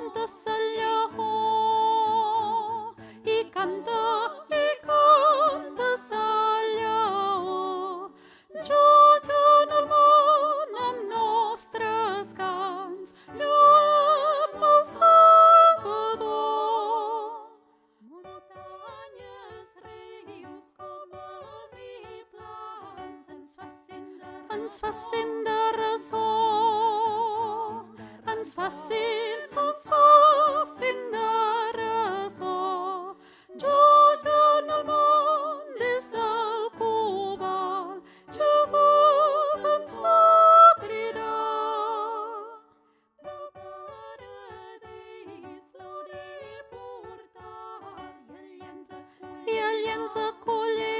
canta sa lleó, i canta sa lleó. Joia en el món amb nostres cants, lluem el Salvador. Muntanyes, rius, comes i plans ens facin de ressò, ens facin de ressò. Joia en el món des del cobalt, Jesús ens obrirà. Del paradís l'hauré portat i ell ens acollirà.